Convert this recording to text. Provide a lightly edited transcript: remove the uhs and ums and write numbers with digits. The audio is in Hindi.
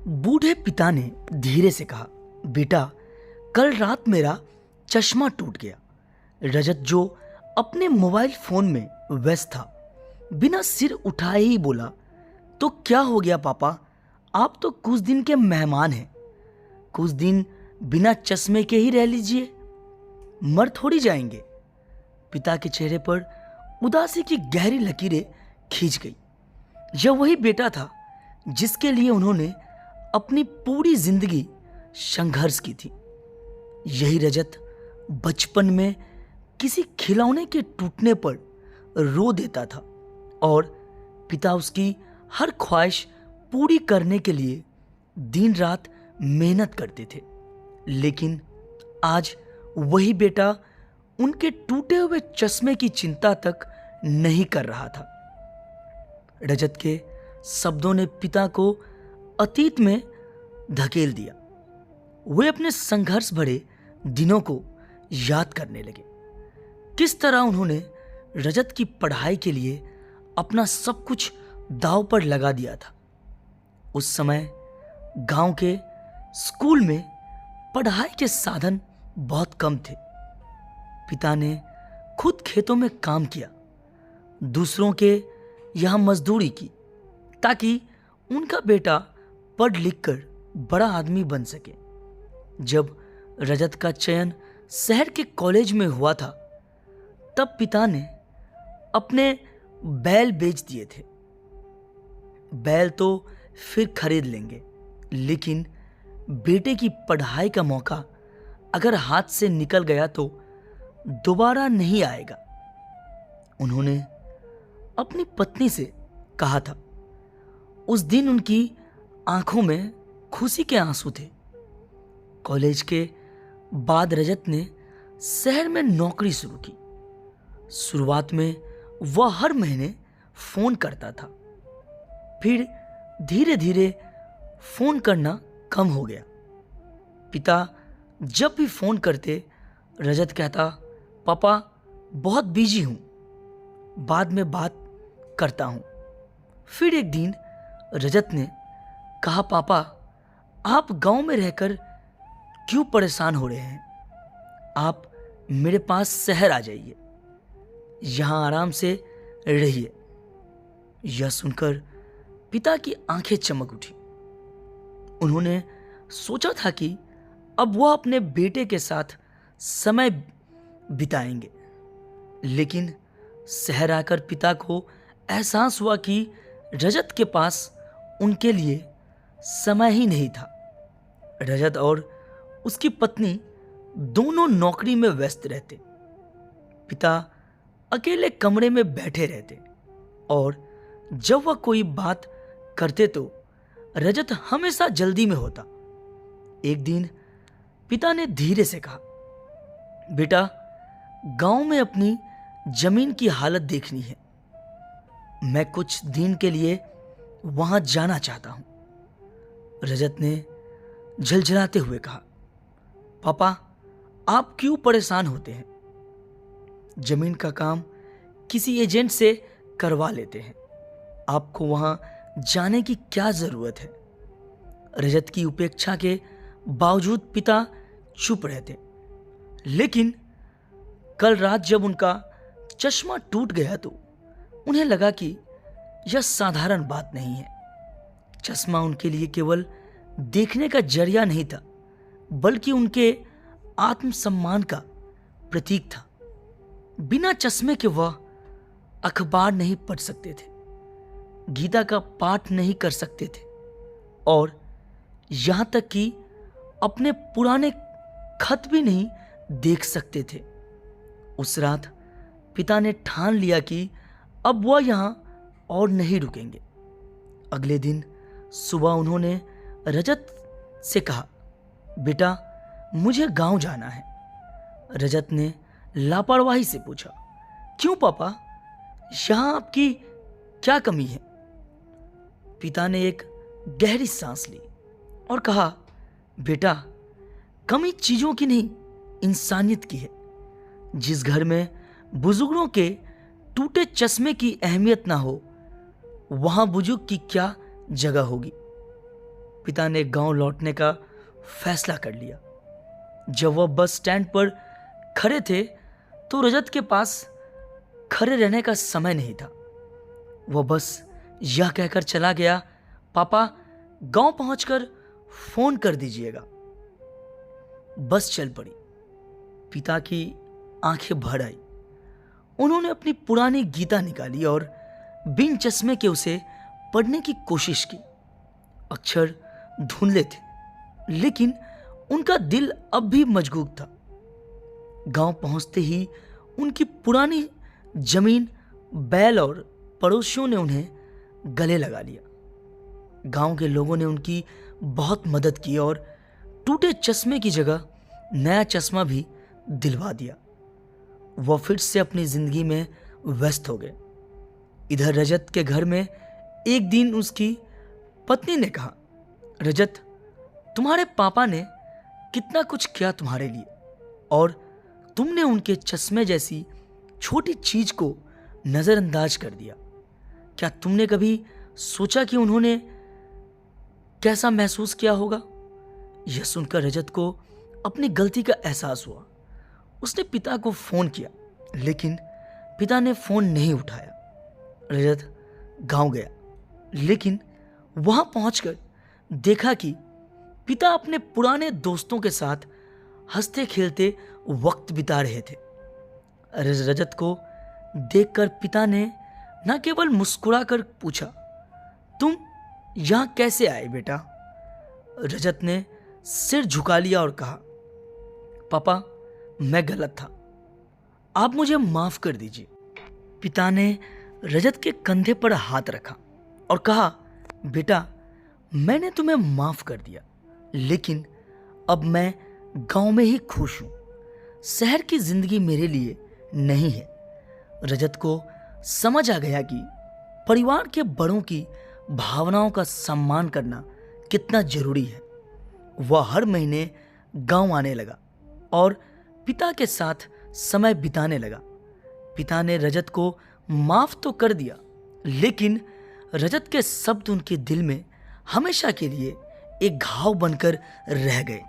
बूढ़े पिता ने धीरे से कहा, बेटा, कल रात मेरा चश्मा टूट गया। रजत, जो अपने मोबाइल फोन में व्यस्त था, बिना सिर उठाए ही बोला, तो क्या हो गया पापा? आप तो कुछ दिन के मेहमान हैं। कुछ दिन बिना चश्मे के ही रह लीजिए, मर थोड़ी जाएंगे। पिता के चेहरे पर उदासी की गहरी लकीरें खींच गई। यह वही बेटा था जिसके लिए उन्होंने अपनी पूरी जिंदगी संघर्ष की थी। यही रजत बचपन में किसी खिलौने के टूटने पर रो देता था और पिता उसकी हर ख्वाहिश पूरी करने के लिए दिन रात मेहनत करते थे। लेकिन आज वही बेटा उनके टूटे हुए चश्मे की चिंता तक नहीं कर रहा था। रजत के शब्दों ने पिता को अतीत में धकेल दिया। वे अपने संघर्ष भरे दिनों को याद करने लगे। किस तरह उन्होंने रजत की पढ़ाई के लिए अपना सब कुछ दांव पर लगा दिया था। उस समय गांव के स्कूल में पढ़ाई के साधन बहुत कम थे। पिता ने खुद खेतों में काम किया, दूसरों के यहां मजदूरी की, ताकि उनका बेटा पढ़ लिख कर बड़ा आदमी बन सके। जब रजत का चयन शहर के कॉलेज में हुआ था, तब पिता ने अपने बैल बेच दिए थे। बैल तो फिर खरीद लेंगे, लेकिन बेटे की पढ़ाई का मौका अगर हाथ से निकल गया तो दोबारा नहीं आएगा। उन्होंने अपनी पत्नी से कहा था। उस दिन उनकी आंखों में खुशी के आंसू थे। कॉलेज के बाद रजत ने शहर में नौकरी शुरू की। शुरुआत में वह हर महीने फोन करता था, फिर धीरे धीरे फोन करना कम हो गया। पिता जब भी फोन करते, रजत कहता, पापा बहुत बिजी हूं, बाद में बात करता हूं। फिर एक दिन रजत ने कहा, पापा आप गांव में रहकर क्यों परेशान हो रहे हैं? आप मेरे पास शहर आ जाइए, यहां आराम से रहिए। यह सुनकर पिता की आंखें चमक उठी। उन्होंने सोचा था कि अब वह अपने बेटे के साथ समय बिताएंगे, लेकिन शहर आकर पिता को एहसास हुआ कि रजत के पास उनके लिए समय ही नहीं था। रजत और उसकी पत्नी दोनों नौकरी में व्यस्त रहते। पिता अकेले कमरे में बैठे रहते और जब वह कोई बात करते तो रजत हमेशा जल्दी में होता। एक दिन पिता ने धीरे से कहा, बेटा, गांव में अपनी जमीन की हालत देखनी है। मैं कुछ दिन के लिए वहां जाना चाहता हूं। रजत ने झलझलाते हुए कहा, पापा आप क्यों परेशान होते हैं? जमीन का काम किसी एजेंट से करवा लेते हैं। आपको वहां जाने की क्या जरूरत है? रजत की उपेक्षा के बावजूद पिता चुप रहते। लेकिन कल रात जब उनका चश्मा टूट गया तो उन्हें लगा कि यह साधारण बात नहीं है। चश्मा उनके लिए केवल देखने का जरिया नहीं था, बल्कि उनके आत्मसम्मान का प्रतीक था। बिना चश्मे के वह अखबार नहीं पढ़ सकते थे, गीता का पाठ नहीं कर सकते थे और यहां तक कि अपने पुराने खत भी नहीं देख सकते थे। उस रात पिता ने ठान लिया कि अब वह यहां और नहीं रुकेंगे। अगले दिन सुबह उन्होंने रजत से कहा, बेटा मुझे गांव जाना है। रजत ने लापरवाही से पूछा, क्यों पापा, यहां आपकी क्या कमी है? पिता ने एक गहरी सांस ली और कहा, बेटा कमी चीजों की नहीं, इंसानियत की है। जिस घर में बुजुर्गों के टूटे चश्मे की अहमियत ना हो, वहां बुजुर्ग की क्या जगह होगी? पिता ने गांव लौटने का फैसला कर लिया। जब वह बस स्टैंड पर खड़े थे तो रजत के पास खड़े रहने का समय नहीं था। वह बस यह कहकर चला गया, पापा गांव पहुंचकर फोन कर दीजिएगा। बस चल पड़ी। पिता की आंखें भर आई। उन्होंने अपनी पुरानी गीता निकाली और बिन चश्मे के उसे पढ़ने की कोशिश की। अक्षर धुंधले थे, लेकिन उनका दिल अब भी मजबूत था। गांव पहुंचते ही उनकी पुरानी जमीन, बैल और पड़ोसियों ने उन्हें गले लगा लिया। गांव के लोगों ने उनकी बहुत मदद की और टूटे चश्मे की जगह नया चश्मा भी दिलवा दिया। वह फिर से अपनी जिंदगी में व्यस्त हो गए। इधर रजत के घर में एक दिन उसकी पत्नी ने कहा, रजत, तुम्हारे पापा ने कितना कुछ किया तुम्हारे लिए और तुमने उनके चश्मे जैसी छोटी चीज को नजरअंदाज कर दिया। क्या तुमने कभी सोचा कि उन्होंने कैसा महसूस किया होगा? यह सुनकर रजत को अपनी गलती का एहसास हुआ। उसने पिता को फोन किया, लेकिन पिता ने फोन नहीं उठाया। रजत गांव गया, लेकिन वहां पहुंचकर देखा कि पिता अपने पुराने दोस्तों के साथ हंसते खेलते वक्त बिता रहे थे। रजत को देखकर पिता ने न केवल मुस्कुराकर पूछा, तुम यहां कैसे आए बेटा? रजत ने सिर झुका लिया और कहा, पापा मैं गलत था, आप मुझे माफ कर दीजिए। पिता ने रजत के कंधे पर हाथ रखा और कहा, बेटा मैंने तुम्हें माफ कर दिया, लेकिन अब मैं गांव में ही खुश हूं। शहर की जिंदगी मेरे लिए नहीं है। रजत को समझ आ गया कि परिवार के बड़ों की भावनाओं का सम्मान करना कितना जरूरी है। वह हर महीने गांव आने लगा और पिता के साथ समय बिताने लगा। पिता ने रजत को माफ तो कर दिया, लेकिन रजत के शब्द उनके दिल में हमेशा के लिए एक घाव बनकर रह गए।